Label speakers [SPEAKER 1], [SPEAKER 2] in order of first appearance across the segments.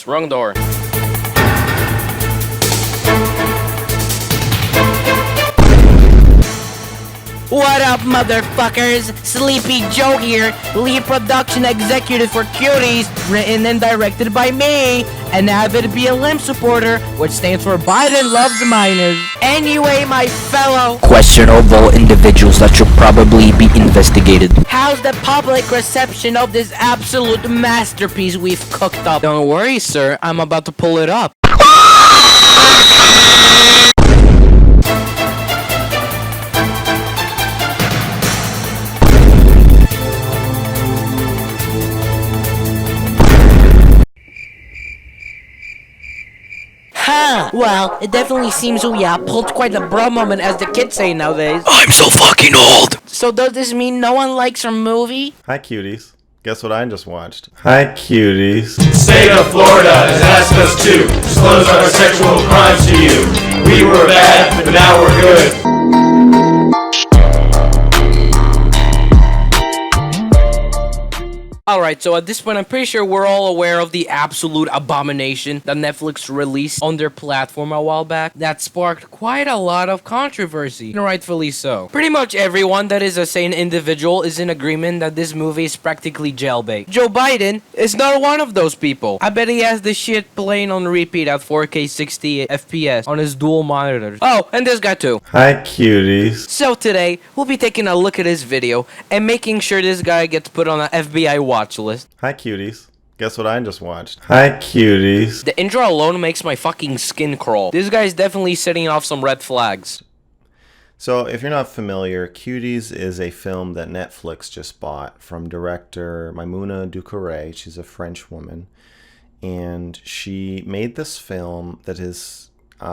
[SPEAKER 1] Oops, wrong door.
[SPEAKER 2] What up, motherfuckers? Sleepy Joe here, lead production executive for Cuties, written and directed by me, an avid BLM supporter, which stands for Biden Loves Minors. Anyway, my fellow
[SPEAKER 3] questionable individuals that should probably be investigated.
[SPEAKER 2] How's the public reception of this absolute masterpiece we've cooked up?
[SPEAKER 1] Don't worry, sir. I'm about to pull it up.
[SPEAKER 2] Huh, well, it definitely seems we pulled quite a bro moment, as the kids say nowadays.
[SPEAKER 3] I'm so fucking old.
[SPEAKER 2] So does this mean no one likes our movie?
[SPEAKER 4] Hi, cuties. Guess what I just watched? Hi, cuties.
[SPEAKER 5] State of Florida has asked us to disclose our sexual crimes to you. We were bad, but now we're good.
[SPEAKER 1] Alright, so at this point, I'm pretty sure we're all aware of the absolute abomination that Netflix released on their platform a while back that sparked quite a lot of controversy, and rightfully so. Pretty much everyone that is a sane individual is in agreement that this movie is practically jailbait. Joe Biden is not one of those people. I bet he has this shit playing on repeat at 4K 60 FPS on his dual monitors. Oh, and this guy too.
[SPEAKER 4] Hi, cuties.
[SPEAKER 1] So today, we'll be taking a look at his video and making sure this guy gets put on an FBI watch list.
[SPEAKER 4] Hi, cuties. Guess what I just watched? Hi, cuties.
[SPEAKER 1] The intro alone makes my fucking skin crawl. This guy's definitely setting off some red flags.
[SPEAKER 4] So, if you're not familiar, Cuties is a film that Netflix just bought from director Maimouna Doucouré. She's a French woman. And she made this film that has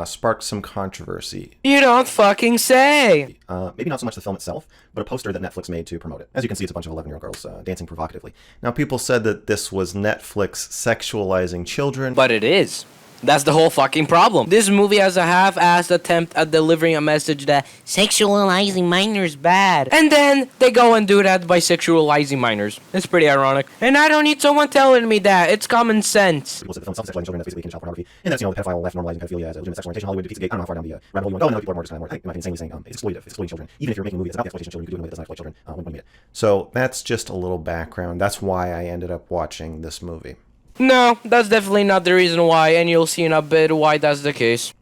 [SPEAKER 4] sparked some controversy.
[SPEAKER 1] You don't fucking say!
[SPEAKER 4] Maybe not so much the film itself, but a poster that Netflix made to promote it. As you can see, it's a bunch of 11-year-old girls dancing provocatively. Now, people said that this was Netflix sexualizing children.
[SPEAKER 1] But it is. That's the whole fucking problem. This movie has a half-assed attempt at delivering a message that sexualizing minors bad. And then they go and do that by sexualizing minors. It's pretty ironic. And I don't need someone telling me that. It's common sense.
[SPEAKER 4] People said the film self-sexualizing children, that's basically child pornography. And that's, the pedophile left normalizing pedophilia as a legitimate sexual orientation. Hollywood defeats the gay. I don't know how far down the rabbit hole you want to go. No, people are more just kind of more, I think, might be insanely saying, it's exploitative. It's exploiting children. Even if you're making a movie that's about the exploitation of children, you could do it in a way that doesn't exploit children when you meet it. So that's just a little background. That's why I ended up watching this movie.
[SPEAKER 1] No, that's definitely not the reason why, and you'll see in a bit why that's the case.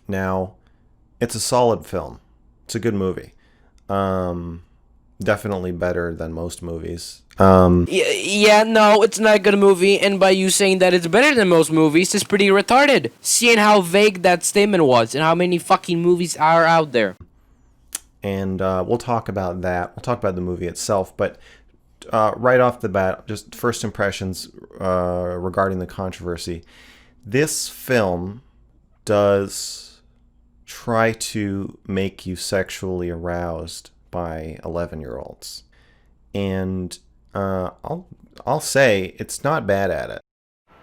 [SPEAKER 4] Now, it's a solid film. It's a good movie. Definitely better than most movies.
[SPEAKER 1] Yeah, no, it's not a good movie, and by you saying that it's better than most movies, it's pretty retarded. Seeing how vague that statement was, and how many fucking movies are out there.
[SPEAKER 4] And we'll talk about that. We'll talk about the movie itself, but right off the bat, just first impressions regarding the controversy. This film does try to make you sexually aroused by 11-year-olds. And I'll say it's not bad at it.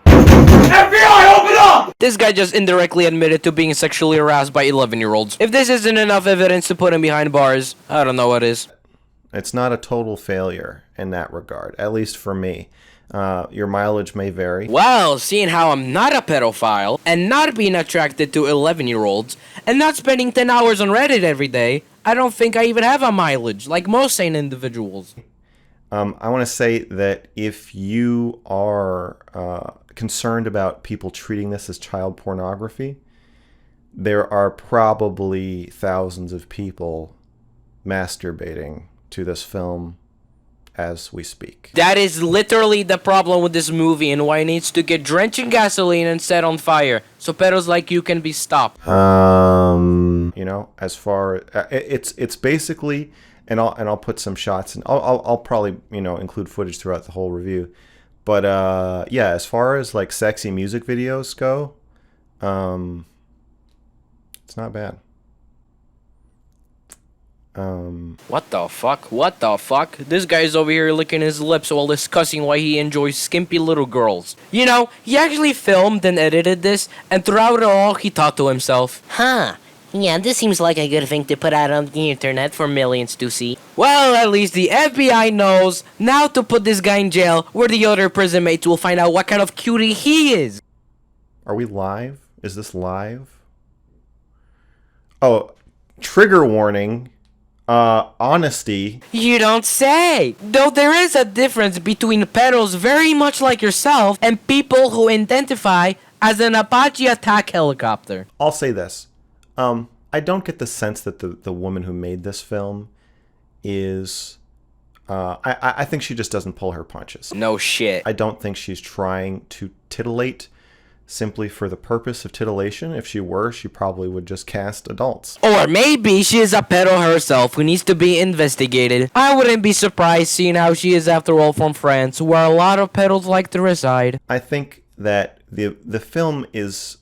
[SPEAKER 5] FBI, open up!
[SPEAKER 1] This guy just indirectly admitted to being sexually aroused by 11-year-olds. If this isn't enough evidence to put him behind bars, I don't know what is.
[SPEAKER 4] It's not a total failure in that regard, at least for me. Your mileage may vary.
[SPEAKER 1] Well, seeing how I'm not a pedophile, and not being attracted to 11-year-olds, and not spending 10 hours on Reddit every day, I don't think I even have a mileage, like most sane individuals.
[SPEAKER 4] I want to say that if you are concerned about people treating this as child pornography, there are probably thousands of people masturbating to this film as we speak.
[SPEAKER 1] That is literally the problem with this movie and why it needs to get drenched in gasoline and set on fire so pedos like you can be stopped.
[SPEAKER 4] You know, as far it's basically, and I'll put some shots, and I'll probably, you know, include footage throughout the whole review. But yeah, as far as like sexy music videos go, it's not bad.
[SPEAKER 1] What the fuck? What the fuck? This guy's over here licking his lips while discussing why he enjoys skimpy little girls. You know, he actually filmed and edited this, and throughout it all, he thought to himself,
[SPEAKER 2] Huh, Yeah, this seems like a good thing to put out on the internet for millions to see.
[SPEAKER 1] Well, at least the FBI knows now to put this guy in jail where the other prison mates will find out what kind of cutie he is.
[SPEAKER 4] Are we live? Is this live? Oh, trigger warning. Honesty.
[SPEAKER 1] You don't say! Though there is a difference between pedos very much like yourself and people who identify as an Apache attack helicopter.
[SPEAKER 4] I'll say this. I don't get the sense that the woman who made this film is... I think she just doesn't pull her punches.
[SPEAKER 1] No shit.
[SPEAKER 4] I don't think she's trying to titillate simply for the purpose of titillation. If she were, she probably would just cast adults.
[SPEAKER 1] Or maybe she is a pedo herself who needs to be investigated. I wouldn't be surprised seeing how she is after all from France, where a lot of pedos like to reside.
[SPEAKER 4] I think that the film is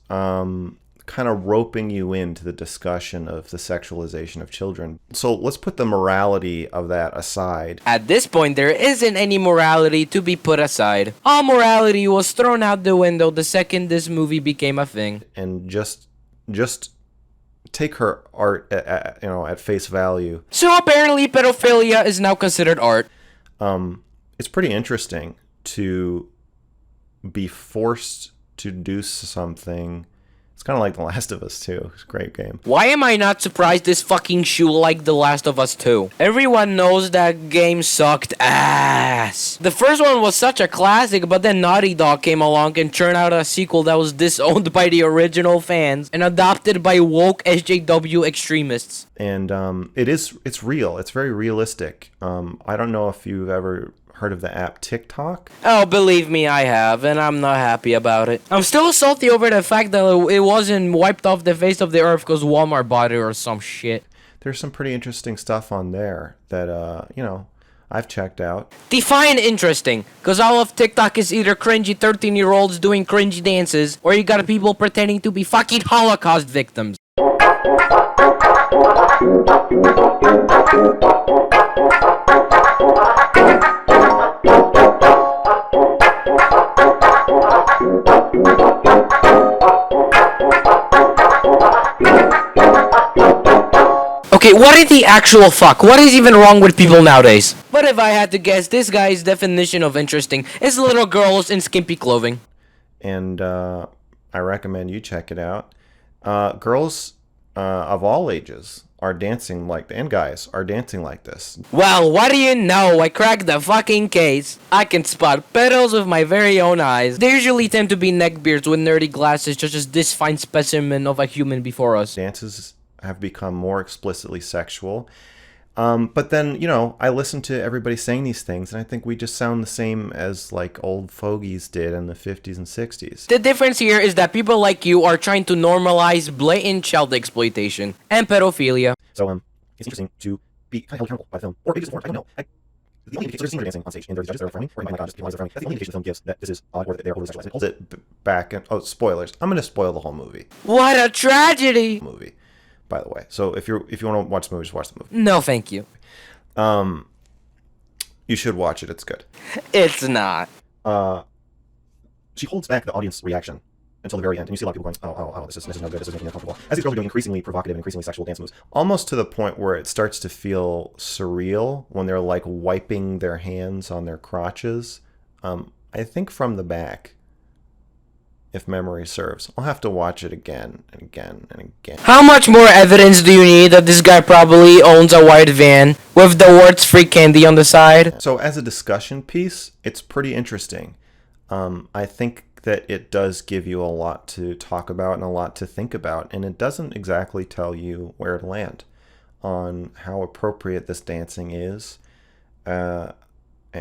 [SPEAKER 4] kind of roping you into the discussion of the sexualization of children. So let's put the morality of that aside.
[SPEAKER 1] At this point, there isn't any morality to be put aside. All morality was thrown out the window the second this movie became a thing.
[SPEAKER 4] And just take her art at face value.
[SPEAKER 1] So apparently pedophilia is now considered art.
[SPEAKER 4] It's pretty interesting to be forced to do something. It's kind of like The Last of Us 2. It's a great game.
[SPEAKER 1] Why am I not surprised this fucking shoe like The Last of Us 2? Everyone knows that game sucked ass. The first one was such a classic, but then Naughty Dog came along and churned out a sequel that was disowned by the original fans and adopted by woke SJW extremists.
[SPEAKER 4] And it's real. It's very realistic. I don't know if you've ever heard of the app TikTok.
[SPEAKER 1] Oh, believe me, I have, and I'm not happy about it. I'm still salty over the fact that it wasn't wiped off the face of the earth because Walmart bought it or some shit.
[SPEAKER 4] There's some pretty interesting stuff on there that, I've checked out.
[SPEAKER 1] Define interesting, because all of TikTok is either cringy 13-year-olds doing cringy dances, or you got people pretending to be fucking Holocaust victims. Okay, what in the actual fuck? What is even wrong with people nowadays? But if I had to guess, this guy's definition of interesting is little girls in skimpy clothing.
[SPEAKER 4] And I recommend you check it out. Girls of all ages are dancing and guys are dancing like this.
[SPEAKER 1] Well, what do you know? I cracked the fucking case. I can spot pedos with my very own eyes. They usually tend to be neckbeards with nerdy glasses, just as this fine specimen of a human before us.
[SPEAKER 4] Dances have become more explicitly sexual. But then, I listen to everybody saying these things, and I think we just sound the same as, old fogies did in the 50s and 60s.
[SPEAKER 1] The difference here is that people like you are trying to normalize blatant child exploitation and pedophilia.
[SPEAKER 4] So, it's interesting to be held accountable by the film, or maybe just more, I don't know. The only indication they're dancing on stage, and the judges are frowning, or my God, just people are frowning. That's the only indication the film gives that this is odd, or that they're overly sexualized. It holds it back, and, spoilers. I'm going to spoil the whole movie.
[SPEAKER 1] What a tragedy!
[SPEAKER 4] By the way. So if you want to watch the movie, just watch the movie.
[SPEAKER 1] No, thank you.
[SPEAKER 4] You should watch it. It's good.
[SPEAKER 1] It's not.
[SPEAKER 4] She holds back the audience reaction until the very end, and you see a lot of people going, oh, this is no good, this is making me uncomfortable. As these girls are doing increasingly provocative and increasingly sexual dance moves, almost to the point where it starts to feel surreal when they're wiping their hands on their crotches. I think from the back, if memory serves. I'll have to watch it again and again and again.
[SPEAKER 1] How much more evidence do you need that this guy probably owns a white van with the words free candy on the side?
[SPEAKER 4] So as a discussion piece, it's pretty interesting. I think that it does give you a lot to talk about and a lot to think about, and it doesn't exactly tell you where to land on how appropriate this dancing is.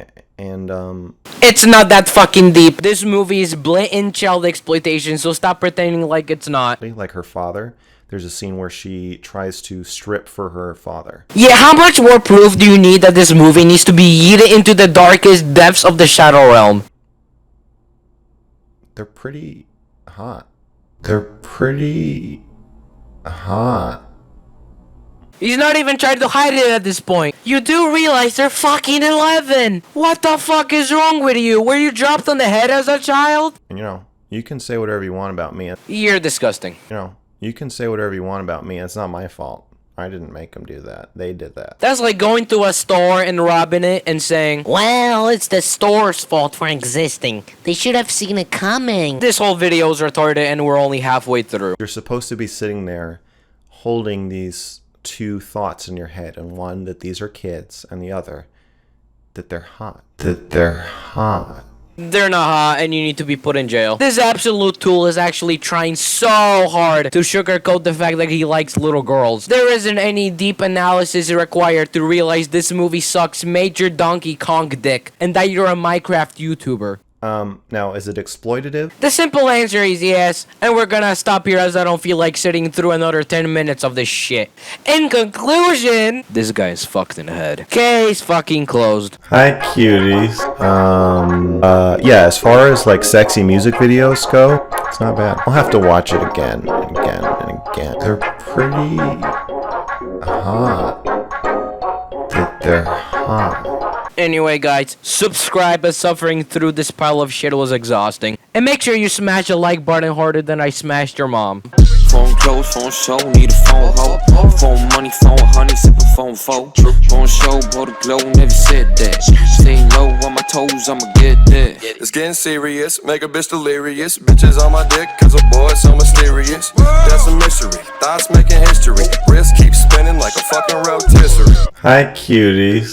[SPEAKER 1] It's not that fucking deep. This movie is blatant child exploitation, so stop pretending like it's not.
[SPEAKER 4] Like her father, there's a scene where she tries to strip for her father.
[SPEAKER 1] Yeah, how much more proof do you need that this movie needs to be yeeted into the darkest depths of the Shadow Realm?
[SPEAKER 4] They're pretty hot. They're pretty hot.
[SPEAKER 1] He's not even trying to hide it at this point. You do realize they're fucking 11. What the fuck is wrong with you? Were you dropped on the head as a child?
[SPEAKER 4] And you can say whatever you want about me.
[SPEAKER 1] You're disgusting.
[SPEAKER 4] You can say whatever you want about me. It's not my fault. I didn't make them do that. They did that.
[SPEAKER 1] That's like going to a store and robbing it and saying,
[SPEAKER 2] Well, it's the store's fault for existing. They should have seen it coming.
[SPEAKER 1] this whole video is retarded and we're only halfway through.
[SPEAKER 4] You're supposed to be sitting there holding these two thoughts in your head, and one that these are kids, and the other that they're hot. That they're hot.
[SPEAKER 1] They're not hot and you need to be put in jail. This absolute tool is actually trying so hard to sugarcoat the fact that he likes little girls. There isn't any deep analysis required to realize this movie sucks major Donkey Kong dick and that you're a Minecraft YouTuber.
[SPEAKER 4] Now, is it exploitative?
[SPEAKER 1] The simple answer is yes, and we're gonna stop here as I don't feel like sitting through another 10 minutes of this shit. In conclusion, this guy is fucked in the head. Case fucking closed.
[SPEAKER 4] Hi, cuties. Yeah, as far as like sexy music videos go, it's not bad. I'll have to watch it again and again and again. They're pretty hot. They're hot.
[SPEAKER 1] Anyway, guys, subscribe as suffering through this pile of shit was exhausting. And make sure you smash the like button harder than I smashed your mom.
[SPEAKER 6] Phone close, phone show, need a phone hoe. Phone money, phone honey, sippin' phone foe. Phone show, blow the glow, never said that. Stay low on my toes, I'ma get that.
[SPEAKER 7] It's getting serious, make a bitch delirious. Bitches on my dick, cause a boy so mysterious. That's a mystery, thoughts making history. Wrist keeps spinning like a fucking rotisserie.
[SPEAKER 4] Hi, cuties.